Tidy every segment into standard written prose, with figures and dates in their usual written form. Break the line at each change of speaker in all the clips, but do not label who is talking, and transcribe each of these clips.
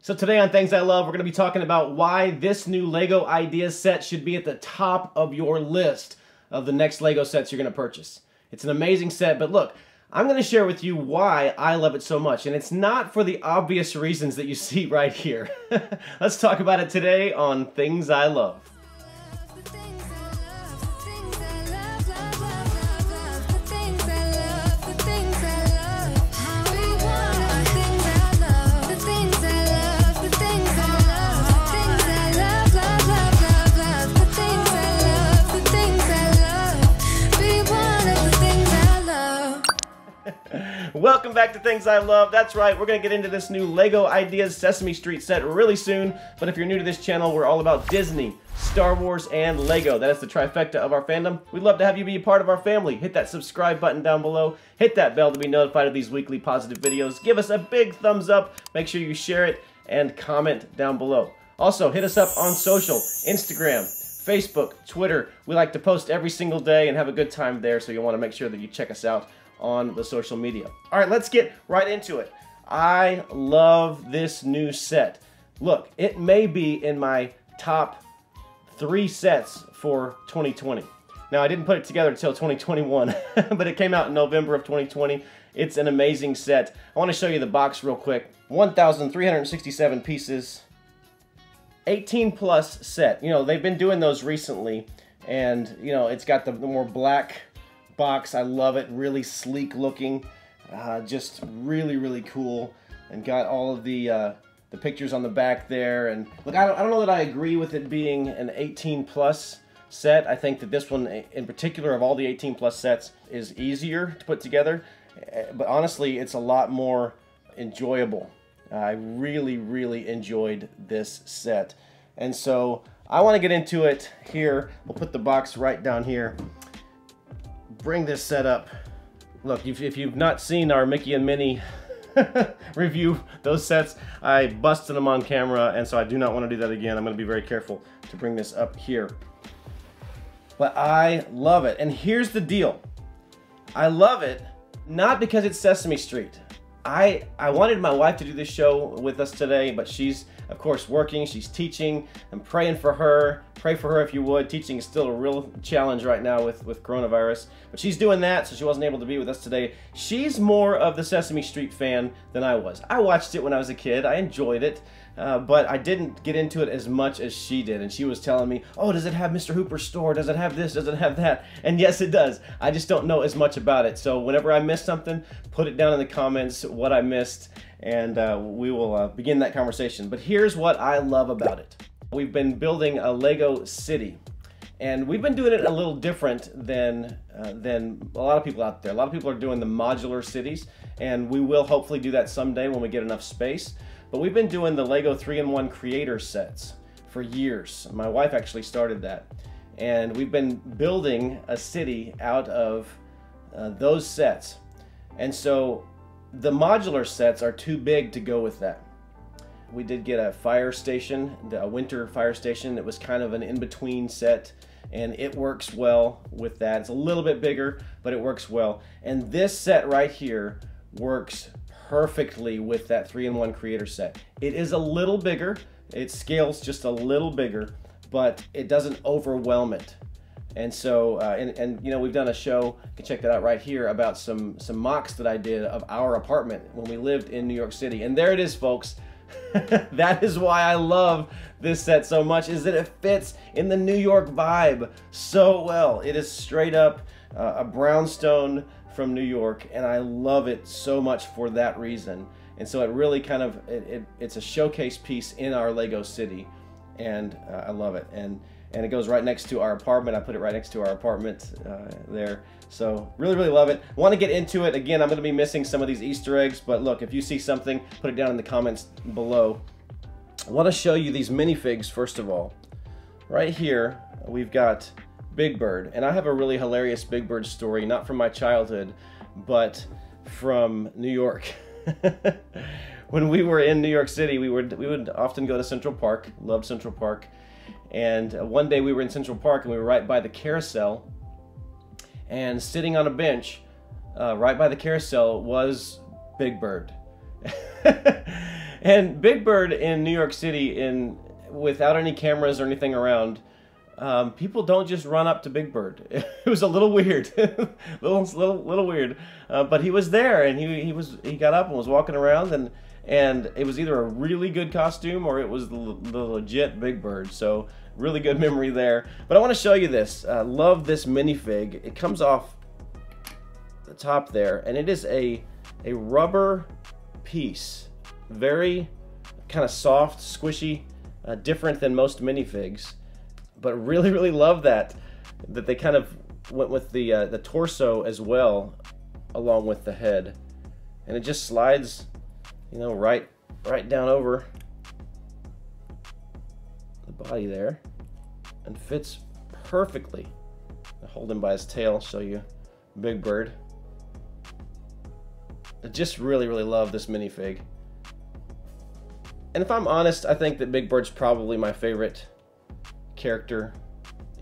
So today on Things I Love, we're going to be talking about why this new LEGO idea set should be at the top of your list of the next LEGO sets you're going to purchase. It's an amazing set, but look, I'm going to share with you why I love it so much, and it's not for the obvious reasons that you see right here. Let's talk about it today on Things I Love. Welcome back to Things I Love. That's right, we're going to get into this new LEGO Ideas Sesame Street set really soon. But if you're new to this channel, we're all about Disney, Star Wars, and LEGO. That is the trifecta of our fandom. We'd love to have you be a part of our family. Hit that subscribe button down below. Hit that bell to be notified of these weekly positive videos. Give us a big thumbs up. Make sure you share it and comment down below. Also, hit us up on social, Instagram, Facebook, Twitter. We like to post every single day and have a good time there, so you'll want to make sure that you check us out on the social media. All right, let's get right into it. I love this new set. Look, it may be in my top 3 sets for 2020. Now, I didn't put it together until 2021, but it came out in November of 2020. It's an amazing set. I want to show you the box real quick. 1,367 pieces, 18 plus set. You know, they've been doing those recently, and you know, it's got the more black box. I love it. Really sleek looking, just really cool, and got all of the pictures on the back there. And look, I don't know that I agree with it being an 18 plus set. I think that this one in particular of all the 18 plus sets is easier to put together, but honestly it's a lot more enjoyable. I really enjoyed this set, and so I want to get into it here. We'll put the box right down here. Bring this set up. Look, if you've not seen our Mickey and Minnie review those sets, I busted them on camera, and so I do not want to do that again. I'm going to be very careful to bring this up here. But I love it, and here's the deal. I love it not because it's Sesame Street. I wanted my wife to do this show with us today, but she's of course working, she's teaching. I'm praying for her. Pray for her if you would. Teaching is still a real challenge right now with coronavirus. But she's doing that, so she wasn't able to be with us today. She's more of the Sesame Street fan than I was. I watched it when I was a kid. I enjoyed it, but I didn't get into it as much as she did. And she was telling me, oh, does it have Mr. Hooper's store? Does it have this? Does it have that? And yes, it does. I just don't know as much about it. So whenever I miss something, put it down in the comments what I missed, and we will begin that conversation. But here's what I love about it. We've been building a LEGO city, and we've been doing it a little different than a lot of people out there. A lot of people are doing the modular cities, and we will hopefully do that someday when we get enough space. But we've been doing the LEGO 3-in-1 creator sets for years. My wife actually started that, and we've been building a city out of those sets. And so the modular sets are too big to go with that. We did get a fire station, a winter fire station that was kind of an in-between set, and it works well with that. It's a little bit bigger, but it works well. And this set right here works perfectly with that 3-in-1 creator set. It is a little bigger, it scales just a little bigger, but it doesn't overwhelm it. And so, and you know, we've done a show, you can check that out right here, about some mocks that I did of our apartment when we lived in New York City. And there it is, folks. That is why I love this set so much, is that it fits in the New York vibe so well. It is straight up a brownstone from New York, and I love it so much for that reason. And so it really kind of, it's a showcase piece in our LEGO city, and I love it. And it goes right next to our apartment. I put it right next to our apartment there. So really love it. Want to get into it. Again, I'm going to be missing some of these Easter eggs, but look, if you see something, put it down in the comments below. I want to show you these minifigs first of all. Right here, we've got Big Bird, and I have a really hilarious Big Bird story, not from my childhood, but from New York. When we were in New York City, we would often go to Central Park. Loved Central Park. And one day we were in Central Park, and we were right by the carousel, and sitting on a bench right by the carousel was Big Bird. And Big Bird in New York City, without any cameras or anything around, people don't just run up to Big Bird. It was a little weird, little weird. But he was there, and he got up and was walking around, and it was either a really good costume or it was the legit Big Bird. So really good memory there. But I want to show you this. Love this minifig. It comes off the top there, and it is a rubber piece, very kind of soft, squishy, different than most minifigs. But really love that they kind of went with the torso as well, along with the head, and it just slides, you know, right down over the body there, and fits perfectly. I'll hold him by his tail, show you Big Bird. I just really love this minifig. And if I'm honest, I think that Big Bird's probably my favorite character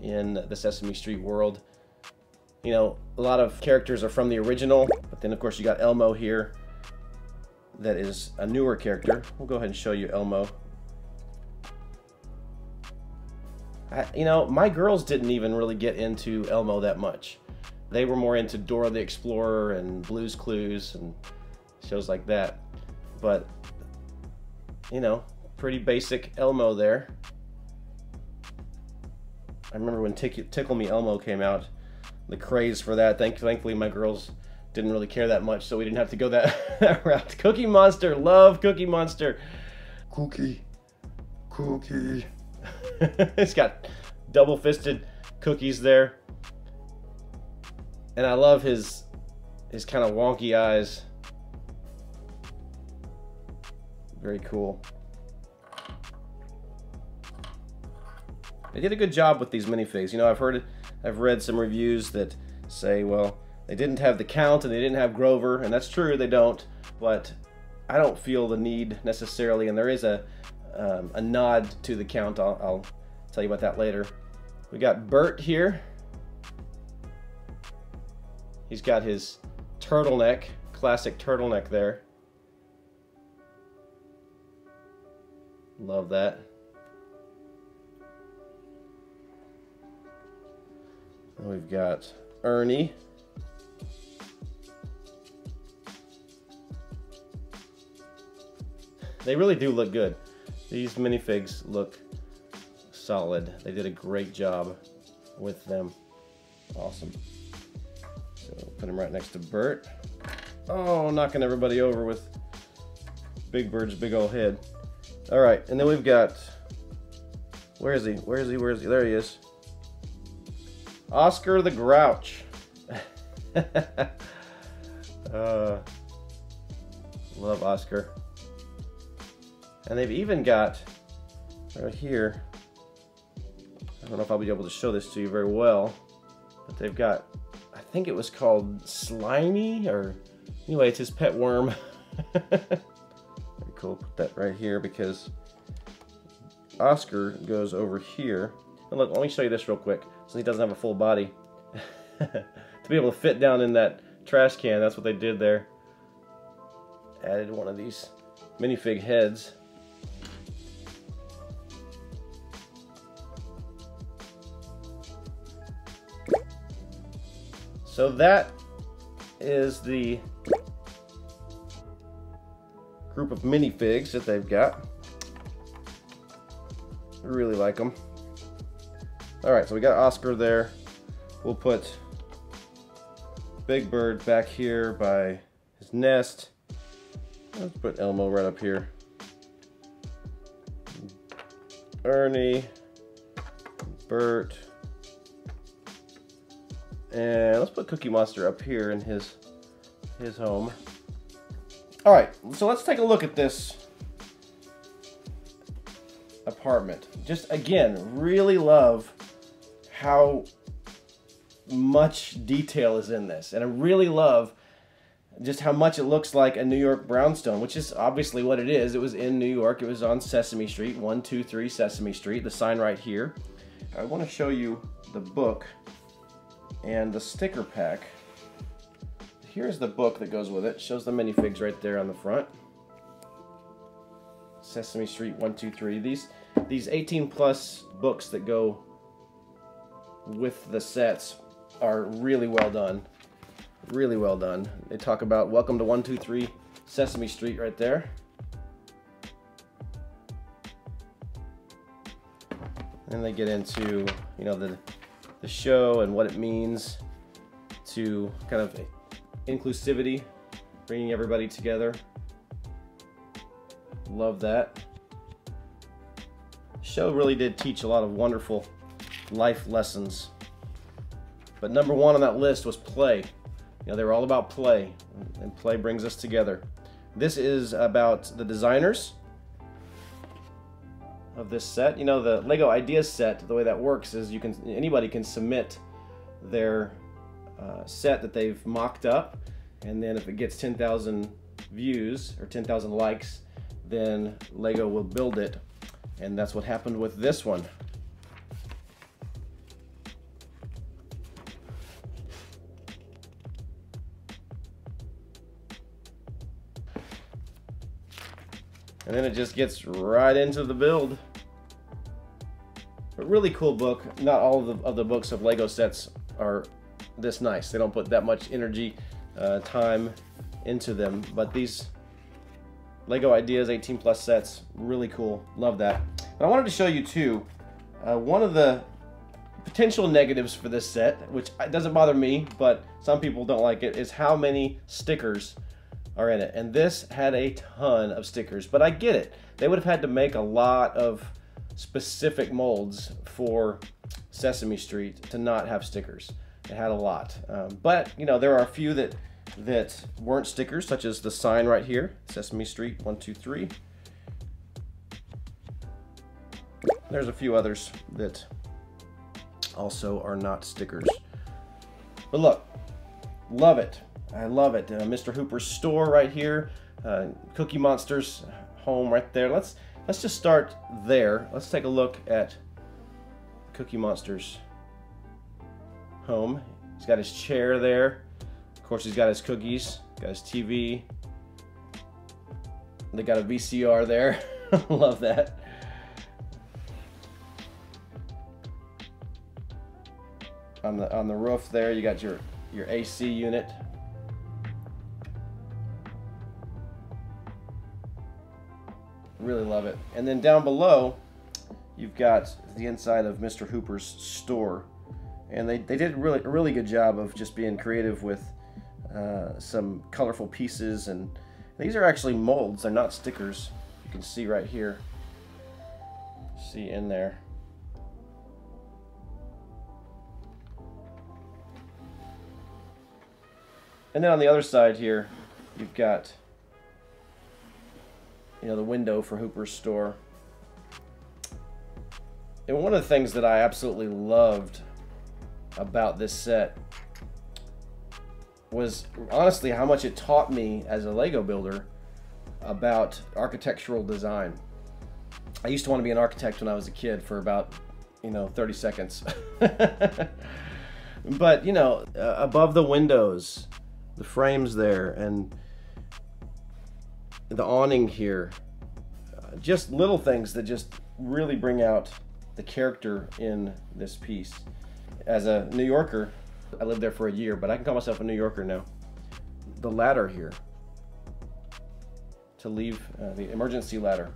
in the Sesame Street world. You know, a lot of characters are from the original, but then of course you got Elmo here, that is a newer character. We'll go ahead and show you Elmo. You know, my girls didn't even really get into Elmo that much. They were more into Dora the Explorer and Blue's Clues and shows like that. But, you know, pretty basic Elmo there. I remember when Tickle Me Elmo came out, the craze for that. Thankfully my girls didn't really care that much, so we didn't have to go that route. Cookie Monster, love Cookie Monster. Cookie. It's got double-fisted cookies there. And I love his kind of wonky eyes. Very cool. They did a good job with these minifigs. You know, I've read some reviews that say, well, they didn't have the Count and they didn't have Grover, and that's true, they don't. But I don't feel the need necessarily, and there is a nod to the Count. I'll tell you about that later. We got Bert here. He's got his turtleneck, classic turtleneck there. Love that. And we've got Ernie. They really do look good. These minifigs look solid. They did a great job with them. Awesome. So put him right next to Bert. Oh, knocking everybody over with Big Bird's big old head. All right, and then we've got, where is he? There he is. Oscar the Grouch. Love Oscar. And they've even got, right here, I don't know if I'll be able to show this to you very well, but they've got, I think it was called Slimy, or anyway, it's his pet worm. Very cool. Put that right here because Oscar goes over here. And look, let me show you this real quick, since he doesn't have a full body. To be able to fit down in that trash can, that's what they did there. Added one of these minifig heads. So that is the group of minifigs that they've got. I really like them. Alright, so we got Oscar there. We'll put Big Bird back here by his nest. Let's put Elmo right up here. Ernie, Bert, and let's put Cookie Monster up here in his home. All right, so let's take a look at this apartment. Just again, really love how much detail is in this, and I really love just how much it looks like a New York brownstone, which is obviously what it is. It was in New York. It was on Sesame Street, 123 Sesame Street, the sign right here. I want to show you the book and the sticker pack. Here's the book that goes with it. Shows the minifigs right there on the front. Sesame Street 1, 2, 3. These 18 plus books that go with the sets are really well done. Really well done. They talk about welcome to 1, 2, 3 Sesame Street right there. And they get into, you know, the show and what it means to kind of inclusivity, bringing everybody together. Love that. The show really did teach a lot of wonderful life lessons. But number one on that list was play. You know, they were all about play, and play brings us together. This is about the designers of this set. You know, the LEGO Ideas set, the way that works is anybody can submit their set that they've mocked up, and then if it gets 10,000 views or 10,000 likes, then LEGO will build it, and that's what happened with this one. And then it just gets right into the build. A really cool book. Not all of the books of LEGO sets are this nice. They don't put that much energy, time into them. But these LEGO Ideas 18 plus sets, really cool. Love that. But I wanted to show you too, one of the potential negatives for this set, which doesn't bother me, but some people don't like it, is how many stickers are in it. And this had a ton of stickers, but I get it. They would have had to make a lot of specific molds for Sesame Street to not have stickers. It had a lot. But, you know, there are a few that weren't stickers, such as the sign right here, Sesame Street 1, 2, 3. There's a few others that also are not stickers. But look, love it. I love it. Mr. Hooper's store right here. Cookie Monster's home right there. Let's just start there. Let's take a look at Cookie Monster's home. He's got his chair there. Of course, he's got his cookies, got his TV. They got a VCR there. Love that. On the roof there, you got your AC unit. Really love it. And then down below, you've got the inside of Mr. Hooper's store. And they did a really good job of just being creative with some colorful pieces. And these are actually molds. They're not stickers. You can see right here. See in there. And then on the other side here, you've got, you know, the window for Hooper's store. And one of the things that I absolutely loved about this set was honestly how much it taught me as a LEGO builder about architectural design. I used to want to be an architect when I was a kid for about, 30 seconds. But, above the windows, the frames there, and the awning here, just little things that just really bring out the character in this piece. As a New Yorker, I lived there for a year, but I can call myself a New Yorker now. The ladder here to leave, the emergency ladder.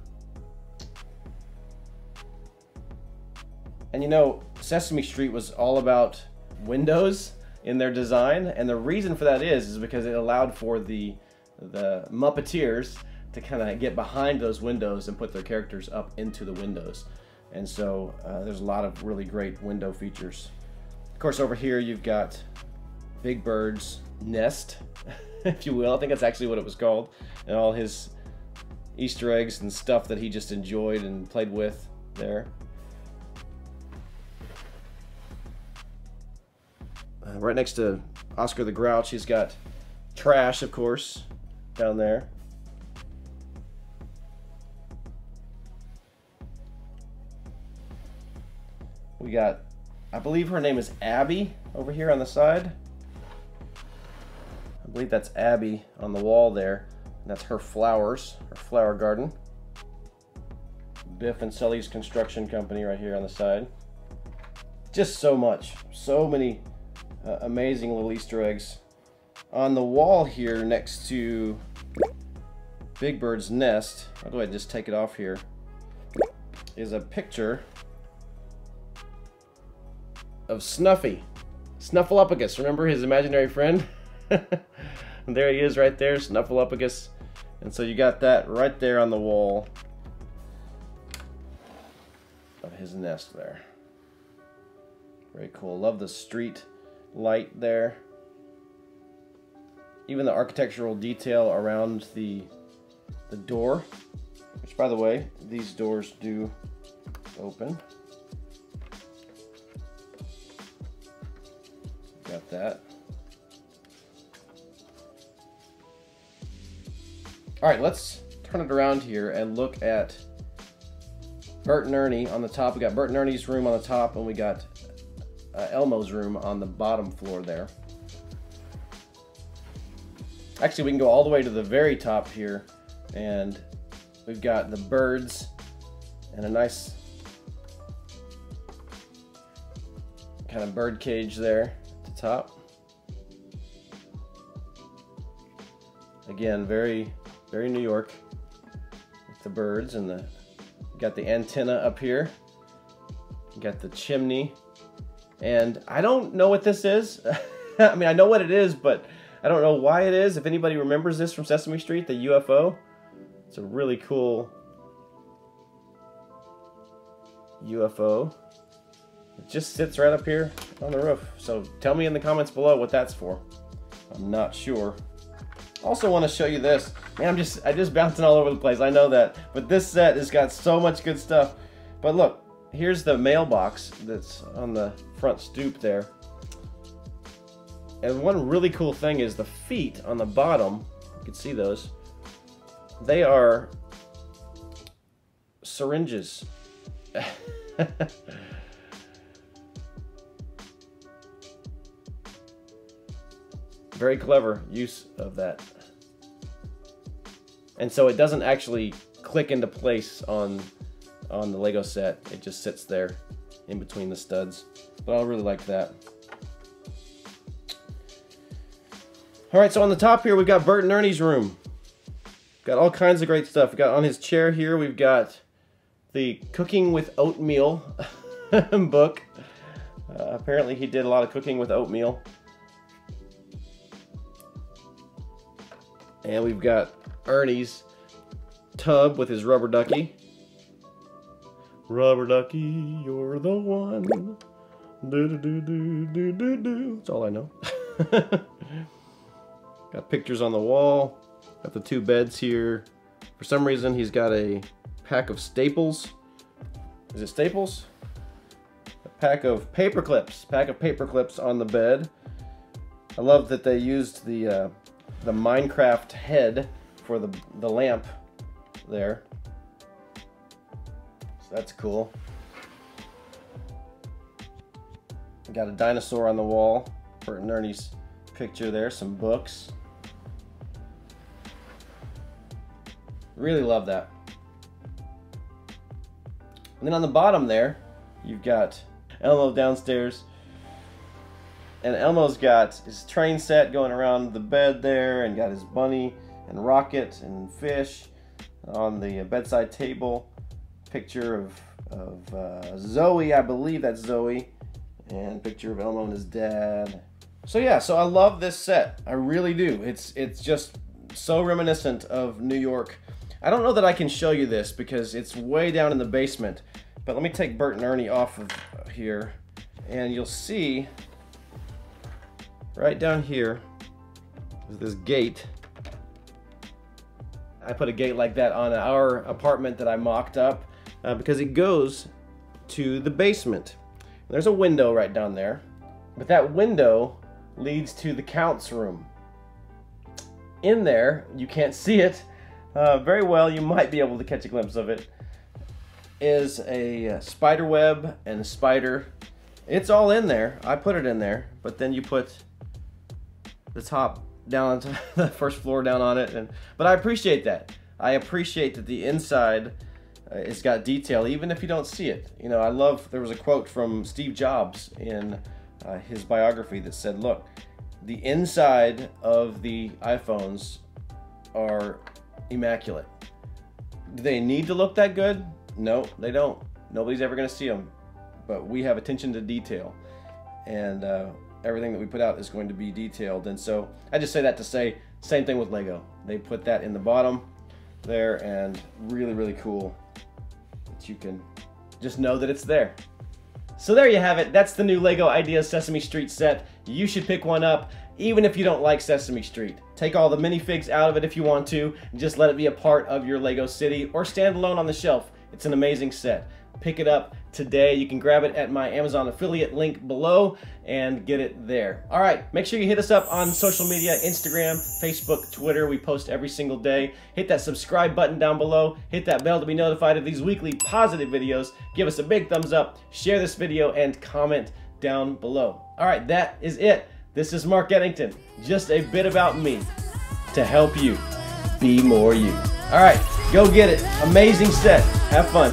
And Sesame Street was all about windows in their design, and the reason for that is because it allowed for the Muppeteers to kind of get behind those windows and put their characters up into the windows. And so there's a lot of really great window features. Of course, over here you've got Big Bird's nest, if you will. I think that's actually what it was called, and all his Easter eggs and stuff that he just enjoyed and played with there. Right next to Oscar the Grouch, he's got Trash, of course, down there. We got, I believe her name is Abby over here on the side. I believe that's Abby on the wall there. And that's her flowers, her flower garden. Biff and Sully's Construction Company right here on the side. Just so much. So many amazing little Easter eggs. On the wall here next to Big Bird's nest, I'll go ahead and just take it off here, is a picture of Snuffy. Snuffleupagus, remember his imaginary friend? And there he is right there, Snuffleupagus. And so you got that right there on the wall of his nest there. Very cool. Love the street light there. Even the architectural detail around the door, which, by the way, these doors do open. Got that. All right, let's turn it around here and look at Bert and Ernie on the top. We got Bert and Ernie's room on the top, and we got Elmo's room on the bottom floor there. Actually, we can go all the way to the very top here, and we've got the birds and a nice kind of bird cage there at the top. Again, very New York with the birds, and you got the antenna up here. You got the chimney, and I don't know what this is. I mean, I know what it is, but I don't know why it is. If anybody remembers this from Sesame Street, the UFO, it's a really cool UFO. It just sits right up here on the roof. So tell me in the comments below what that's for. I'm not sure. Also want to show you this. Man, I just bouncing all over the place. I know that, but this set has got so much good stuff. But look, here's the mailbox that's on the front stoop there. And one really cool thing is the feet on the bottom. You can see those. They are syringes. Very clever use of that. And so it doesn't actually click into place on the Lego set. It just sits there in between the studs. But I really like that. Alright, so on the top here we've got Bert and Ernie's room. Got all kinds of great stuff. We've got on his chair here, we've got the Cooking with Oatmeal book. Apparently he did a lot of cooking with oatmeal. And we've got Ernie's tub with his rubber ducky. Rubber ducky, you're the one. Do do do do do do do. That's all I know. Got pictures on the wall. Got the two beds here. For some reason, he's got a pack of staples. Is it staples? A pack of paper clips. Pack of paper clips on the bed. I love that they used the Minecraft head for the lamp there. So that's cool. We got a dinosaur on the wall. Bert and Ernie's picture there. Some books. Really love that. And then on the bottom there, you've got Elmo downstairs. And Elmo's got his train set going around the bed there, and got his bunny and rocket and fish on the bedside table. Picture of Zoe, I believe that's Zoe, and picture of Elmo and his dad. So yeah, so I love this set. I really do. It's just so reminiscent of New York. I don't know that I can show you this because it's way down in the basement, but let me take Bert and Ernie off of here, and you'll see right down here is this gate. I put a gate like that on our apartment that I mocked up because it goes to the basement. There's a window right down there, but that window leads to the Count's room. In there, you can't see it very well, you might be able to catch a glimpse of it, is a spider web and a spider. It's all in there. I put it in there, but then you put the top down onto the first floor down on it. But I appreciate that. I appreciate that the inside it's got detail, even if you don't see it. You know, I love, there was a quote from Steve Jobs in his biography that said, look, the inside of the iPhones are immaculate. Do they need to look that good? No, they don't. Nobody's ever going to see them. But we have attention to detail, and everything that we put out is going to be detailed. And so I just say that to say, same thing with Lego. They put that in the bottom there, and really, really cool that you can just know that it's there. So there you have it. That's the new LEGO Ideas Sesame Street set. You should pick one up, even if you don't like Sesame Street. Take all the minifigs out of it if you want to, and just let it be a part of your LEGO city, or stand alone on the shelf. It's an amazing set. Pick it up today. You can grab it at my Amazon affiliate link below and get it there. All right, make sure you hit us up on social media, Instagram, Facebook, Twitter. We post every single day. Hit that subscribe button down below. Hit that bell to be notified of these weekly positive videos. Give us a big thumbs up, share this video, and comment down below. All right, that is it. This is Mark Edington. Just a bit about me to help you be more you. All right, go get it. Amazing set. Have fun.